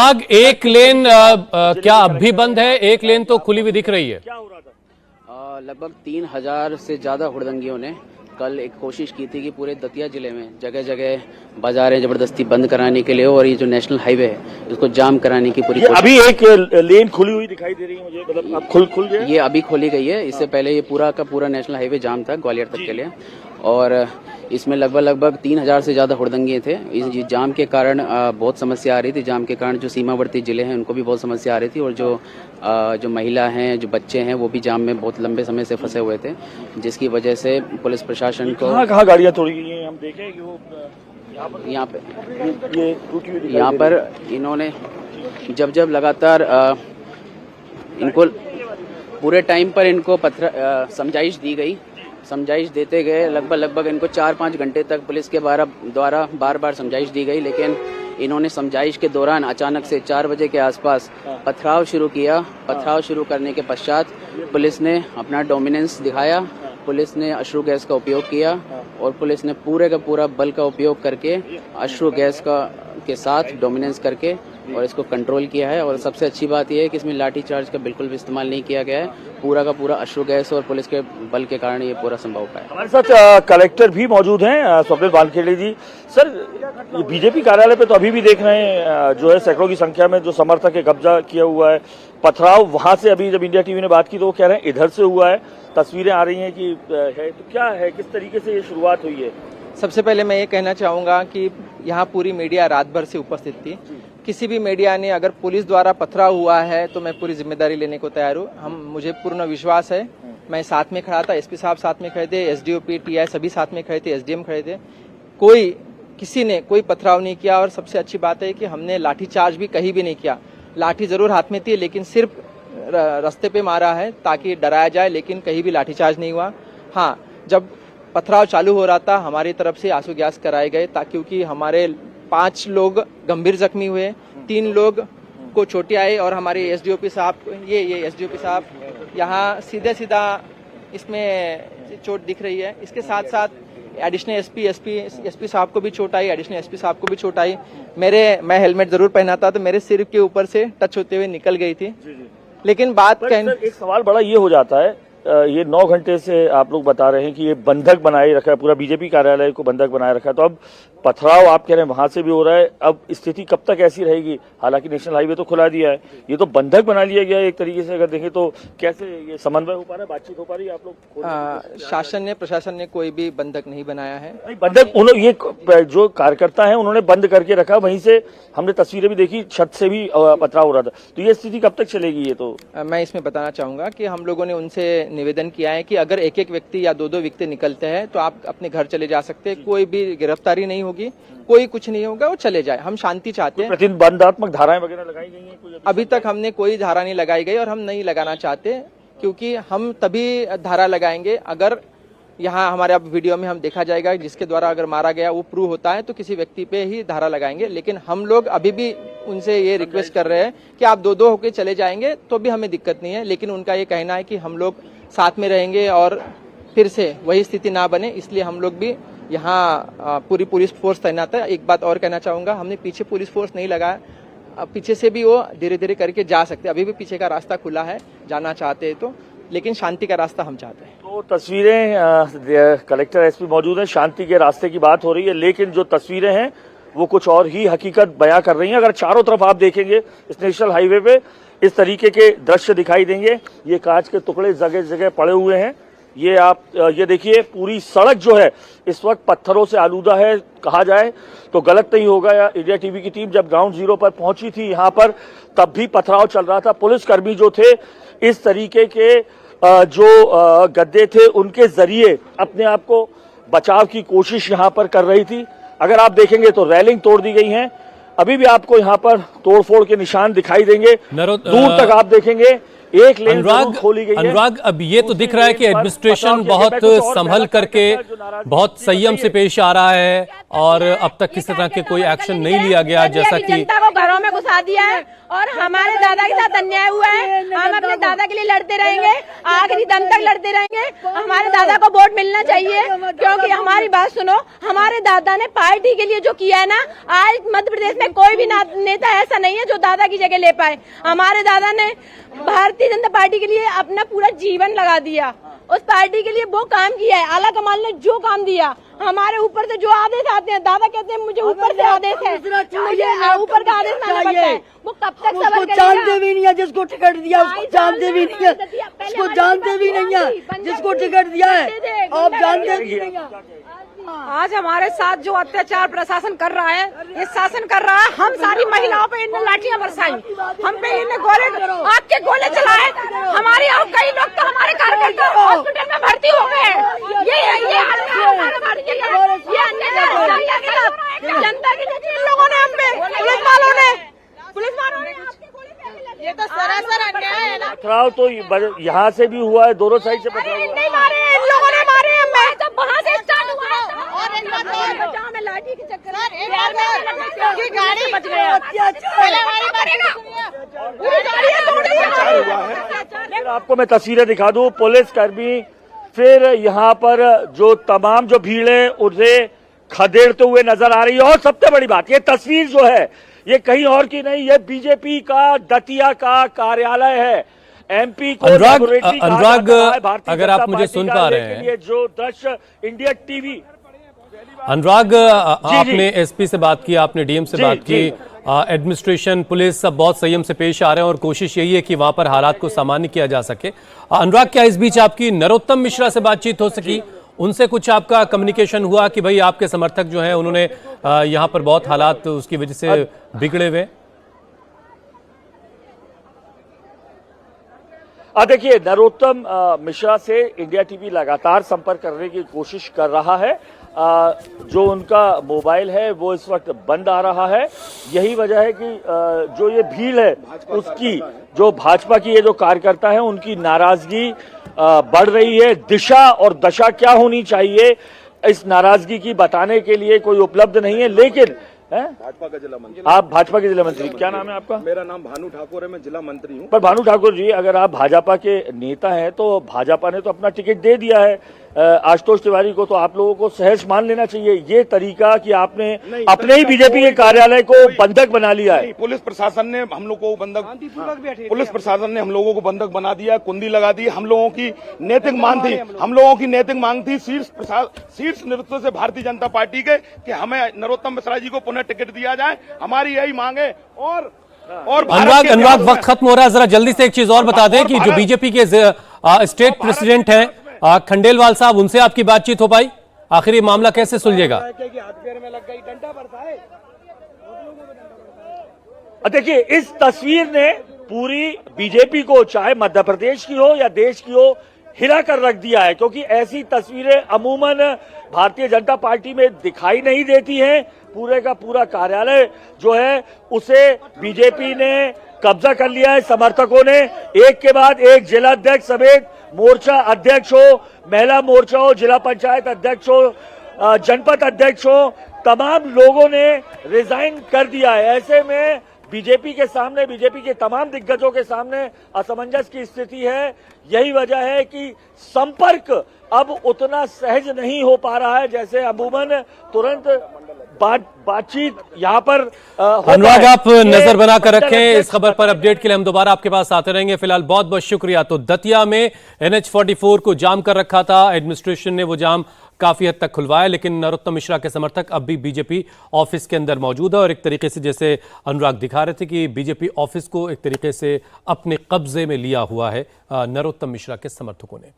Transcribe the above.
अनुराग, एक लेन क्या अब भी बंद है? एक लेन तो खुली हुई दिख रही है। क्या हो रहा था? लगभग 3000 से ज्यादा हुड़दंगियों ने कल एक कोशिश की थी कि पूरे दतिया जिले में जगह जगह बाजारें जबरदस्ती बंद कराने के लिए और ये जो नेशनल हाईवे है इसको जाम कराने की पूरी कोशिश। अभी एक लेन खुली हुई दिखाई दे रही है मुझे, मतलब अब खुल गया। ये अभी खोली गई है। इससे पहले ये पूरा का पूरा नेशनल हाईवे जाम था ग्वालियर तक के लिए, और इसमें लगभग 3000 से ज्यादा हुड़दंगे थे। इस जाम के कारण बहुत समस्या आ रही थी। जाम के कारण जो सीमावर्ती जिले हैं उनको भी बहुत समस्या आ रही थी, और जो महिला हैं, जो बच्चे हैं, वो भी जाम में बहुत लंबे समय से फंसे हुए थे, जिसकी वजह से पुलिस प्रशासन को कहाँ गाड़ियाँ तोड़ी गई हैं हम देखें कि वो यहाँ पे ये टूटी हुई यहाँ पर इन्होंने जब लगातार इनको पूरे टाइम पर इनको समझाइश दी गई। समझाइश देते गए लगभग इनको 4-5 घंटे तक पुलिस के द्वारा बार समझाइश दी गई, लेकिन इन्होंने समझाइश के दौरान अचानक से 4 बजे के आसपास पथराव शुरू किया। पथराव शुरू करने के पश्चात पुलिस ने अपना डोमिनेंस दिखाया। पुलिस ने अश्रु गैस का उपयोग किया, और पुलिस ने पूरे का पूरा बल का उपयोग करके अश्रु गैस के साथ डोमिनेंस करके और इसको कंट्रोल किया है। और सबसे अच्छी बात यह है कि इसमें लाठी चार्ज का बिल्कुल भी इस्तेमाल नहीं किया गया है। पूरा का पूरा अश्रु गैस और पुलिस के बल के कारण ये पूरा संभव है। हमारे साथ कलेक्टर भी मौजूद हैं, स्वप्निल वानखेड़े जी। सर, ये बीजेपी कार्यालय पे तो अभी भी देख रहे हैं जो है सैकड़ों की संख्या में जो समर्थक है कब्जा किया हुआ है। पथराव वहां से अभी जब इंडिया टीवी ने बात की तो वो कह रहे हैं इधर से हुआ है। तस्वीरें आ रही हैं कि है, तो क्या है, किस तरीके से ये शुरुआत हुई है? सबसे पहले मैं ये कहना चाहूंगा कि यहाँ पूरी मीडिया रात भर से उपस्थित थी। किसी भी मीडिया ने अगर पुलिस द्वारा पथराव हुआ है तो मैं पूरी जिम्मेदारी लेने को तैयार हूँ। मुझे पूर्ण विश्वास है। मैं साथ में खड़ा था, एसपी साहब साथ में खड़े थे, एसडीओपी, टीआई सभी साथ में खड़े थे, एसडीएम खड़े थे। किसी ने कोई पथराव नहीं किया। और सबसे अच्छी बात है कि हमने लाठीचार्ज भी कहीं भी नहीं किया। लाठी जरूर हाथ में थी, लेकिन सिर्फ रास्ते पे मारा है ताकि डराया जाए, लेकिन कहीं भी लाठीचार्ज नहीं हुआ। हाँ, जब पथराव चालू हो रहा था हमारी तरफ से आंसू गैस कराए गए, क्योंकि हमारे 5 लोग गंभीर जख्मी हुए, 3 लोग को चोटें आई, और हमारे एसडीओपी साहब ये एसडीओपी साहब यहाँ सीधा इसमें चोट दिख रही है। इसके साथ साथ एडिशनल एसपी साहब को भी चोट आई, एडिशनल एसपी साहब को भी चोट आई। मैं हेलमेट जरूर पहना था तो मेरे सिर के ऊपर से टच होते हुए निकल गई थी। लेकिन एक सवाल बड़ा ये हो जाता है, ये 9 घंटे से आप लोग बता रहे हैं कि ये बंधक बनाए रखा है, पूरा बीजेपी कार्यालय को बंधक बनाए रखा है, तो अब पथराव आप कह रहे हैं वहां से भी हो रहा है। अब स्थिति कब तक ऐसी रहेगी? हालांकि नेशनल हाईवे तो खुला दिया है, ये तो बंधक बना लिया गया है एक तरीके से। अगर देखें तो कैसे ये समन्वय हो पा रहा है, बातचीत हो पा रही है आप लोग? शासन ने, प्रशासन ने कोई भी बंधक नहीं बनाया है। नहीं, बंधक उन्होंने, ये जो कार्यकर्ता है उन्होंने बंद करके रखा। वहीं से हमने तस्वीरें भी देखी, छत से भी पथराव हो रहा था। तो ये स्थिति कब तक चलेगी? ये तो मैं इसमें बताना चाहूंगा कि हम लोगों ने उनसे निवेदन किया है कि अगर एक व्यक्ति या 2 व्यक्ति निकलते हैं तो आप अपने घर चले जा सकते हैं। कोई भी गिरफ्तारी नहीं होगी, कोई कुछ नहीं होगा, वो चले जाए। हम शांति चाहते हैं। प्रतिबंधात्मक धाराएं वगैरह लगाई गई हैं? अभी तक हमने कोई धारा नहीं लगाई गई, और हम नहीं लगाना चाहते, क्योंकि हम तभी धारा लगाएंगे अगर यहाँ हमारे अब वीडियो में हम देखा जाएगा जिसके द्वारा अगर मारा गया वो प्रूव होता है तो किसी व्यक्ति पे ही धारा लगाएंगे। लेकिन हम लोग अभी भी उनसे ये रिक्वेस्ट कर रहे हैं कि आप 2-2 होके चले जाएंगे तो भी हमें दिक्कत नहीं है, लेकिन उनका ये कहना है कि हम लोग साथ में रहेंगे और फिर से वही स्थिति ना बने, इसलिए हम लोग भी यहाँ पूरी पुलिस फोर्स तैनात है। एक बात और कहना चाहूंगा, हमने पीछे पुलिस फोर्स नहीं लगाया। पीछे से भी वो धीरे धीरे करके जा सकते, अभी भी पीछे का रास्ता खुला है, जाना चाहते हैं तो, लेकिन शांति का रास्ता हम चाहते हैं। तो तस्वीरें, कलेक्टर एसपी मौजूद है, शांति के रास्ते की बात हो रही है, लेकिन जो तस्वीरें हैं वो कुछ और ही हकीकत बयां कर रही हैं। अगर चारों तरफ आप देखेंगे इस नेशनल हाईवे पे इस तरीके के दृश्य दिखाई देंगे। ये कांच के टुकड़े जगह जगह पड़े हुए हैं। ये आप ये देखिए, पूरी सड़क जो है इस वक्त पत्थरों से आलूदा है, कहा जाए तो गलत नहीं होगा। या इंडिया टीवी की टीम जब ग्राउंड जीरो पर पहुंची थी यहाँ पर, तब भी पथराव चल रहा था। पुलिसकर्मी जो थे इस तरीके के जो गद्दे थे उनके जरिए अपने आप को बचाव की कोशिश यहाँ पर कर रही थी। अगर आप देखेंगे तो रेलिंग तोड़ दी गई है, अभी भी आपको यहाँ पर तोड़फोड़ के निशान दिखाई देंगे। दूर तक आप देखेंगे एक लेन जरूर खोली गई है। अनुराग, अब ये तो दिख रहा है कि एडमिनिस्ट्रेशन बहुत संभल करके, बहुत संयम से पेश आ रहा है और अब तक किसी तरह के कोई एक्शन नहीं लिया गया, जैसा कि जनता को घरों में घुसा दिया है और हमारे दादा के साथ अन्याय हुआ है। हम अपने दादा के लिए लड़ते रहेंगे, आखिरी दम तक लड़ते रहेंगे। हमारे दादा को वोट मिलना चाहिए, क्योंकि हमारी बात सुनो, हमारे दादा ने पार्टी के लिए जो किया है ना, आज मध्य प्रदेश में कोई भी नेता ऐसा नहीं है जो दादा की जगह ले पाए। हमारे दादा ने भारतीय जनता पार्टी के लिए अपना पूरा जीवन लगा दिया, उस पार्टी के लिए वो काम किया है। आला कमाल ने जो काम दिया, हमारे ऊपर से जो आदेश आते हैं, दादा कहते हैं मुझे ऊपर से आदेश है, मुझे ऊपर का आदेश आना पड़ता है। वो कब तक सबर करेगा? जानते भी नहीं है जिसको टिकट दिया, उसको जानते भी नहीं है, उसको जानते भी नहीं है जिसको टिकट दिया है, आप जानते भी नहीं है। आज हमारे साथ जो अत्याचार प्रशासन कर रहा है, ये शासन कर रहा है, हम सारी महिलाओं पे इनने लाठियां बरसाई, हम पे इनने गोले, आग के गोले चलाए। हमारी और कई लोग तो हमारे कार्यकर्ता हॉस्पिटल में भर्ती हो गए हैं। ये जनता की इन लोगों ने, हम पे पुलिस वालों ने आपके गोले फेंके। ये तो सरासर अन्याय है ना। पथराव तो यहाँ से भी हुआ है, दोनों साइड से पथराव हुआ है। मारे इन लोगों ने, मारे मैं जब वहाँ से स्टार्ट हुआ और बचाव में लाठी के चक्कर की गाड़ी बच गया। फिर आपको मैं तस्वीरें दिखा दूं, पुलिस कर्मी फिर यहाँ पर जो तमाम जो भीड़ है उसे खदेड़ते हुए नजर आ रही है। और सबसे बड़ी बात, ये तस्वीर जो है ये कहीं और की नहीं, ये बीजेपी का दतिया का कार्यालय है। एमपी को अनुराग, अगर आप मुझे सुन पा रहे हैं, ये जो दृश्य इंडिया टीवी। अनुराग, आपने एसपी से बात की, आपने डीएम से बात की, एडमिनिस्ट्रेशन, पुलिस सब बहुत संयम से पेश आ रहे हैं और कोशिश यही है कि वहां पर हालात को सामान्य किया जा सके। अनुराग, क्या इस बीच आपकी नरोत्तम मिश्रा से बातचीत हो सकी? उनसे कुछ आपका कम्युनिकेशन हुआ कि भाई आपके समर्थक जो हैं उन्होंने यहाँ पर बहुत हालात उसकी वजह से बिगड़े हुए? देखिए, नरोत्तम मिश्रा से इंडिया टीवी लगातार संपर्क करने की कोशिश कर रहा है। जो उनका मोबाइल है वो इस वक्त बंद आ रहा है। यही वजह है कि जो ये भीड़ है उसकी, जो भाजपा की ये जो कार्यकर्ता है उनकी नाराजगी बढ़ रही है। दिशा और दशा क्या होनी चाहिए इस नाराजगी की बताने के लिए कोई उपलब्ध नहीं है। लेकिन भाजपा का जिला मंत्री, आप भाजपा के जिला मंत्री, क्या नाम है आपका? मेरा नाम भानु ठाकुर है, मैं जिला मंत्री हूँ। पर भानु ठाकुर जी, अगर आप भाजपा के नेता हैं तो भाजपा ने तो अपना टिकट दे दिया है आशुतोष तिवारी को, तो आप लोगों को सहज मान लेना चाहिए। ये तरीका कि आपने अपने ही बीजेपी के कार्यालय को बंधक बना लिया है। पुलिस प्रशासन ने हम लोग को पुलिस प्रशासन ने हम लोगों को बंधक बना दिया, कुंडी लगा दी। हम लोगों की नैतिक मांग थी शीर्ष नेतृत्व से भारतीय जनता पार्टी के कि हमें नरोत्तम मिश्रा जी को पुनः टिकट दिया जाए। हमारी यही मांग है। और अनुराग, वक्त खत्म हो रहा है, जरा जल्दी से एक चीज और बता दें कि जो बीजेपी के स्टेट प्रेसिडेंट हैं खंडेलवाल साहब, उनसे आपकी बातचीत हो पाई? आखिर ये मामला कैसे सुलझेगा? देखिए, इस तस्वीर ने पूरी बीजेपी को, चाहे मध्य प्रदेश की हो या देश की हो, हिला कर रख दिया है। क्योंकि ऐसी तस्वीरें अमूमन भारतीय जनता पार्टी में दिखाई नहीं देती हैं। पूरे का पूरा कार्यालय जो है उसे बीजेपी ने कब्जा कर लिया है। समर्थकों ने एक के बाद एक जिला अध्यक्ष समेत मोर्चा अध्यक्ष हो, महिला मोर्चा हो, जिला पंचायत अध्यक्ष हो, जनपद अध्यक्ष हो, तमाम लोगों ने रिजाइन कर दिया है। ऐसे में बीजेपी के सामने, बीजेपी के तमाम दिग्गजों के सामने असमंजस की स्थिति है। यही वजह है कि संपर्क अब उतना सहज नहीं हो पा रहा है जैसे अमूमन तुरंत बातचीत यहाँ पर अनुराग, आप नजर बनाकर रखें इस खबर पर। अपडेट के लिए हम दोबारा आपके पास आते रहेंगे। फिलहाल बहुत बहुत शुक्रिया। तो दतिया में NH-44 को जाम कर रखा था, एडमिनिस्ट्रेशन ने वो जाम काफी हद तक खुलवाया, लेकिन नरोत्तम मिश्रा के समर्थक अब भी बीजेपी ऑफिस के अंदर मौजूद है और एक तरीके से, जैसे अनुराग दिखा रहे थे, कि बीजेपी ऑफिस को एक तरीके से अपने कब्जे में लिया हुआ है नरोत्तम मिश्रा के समर्थकों ने।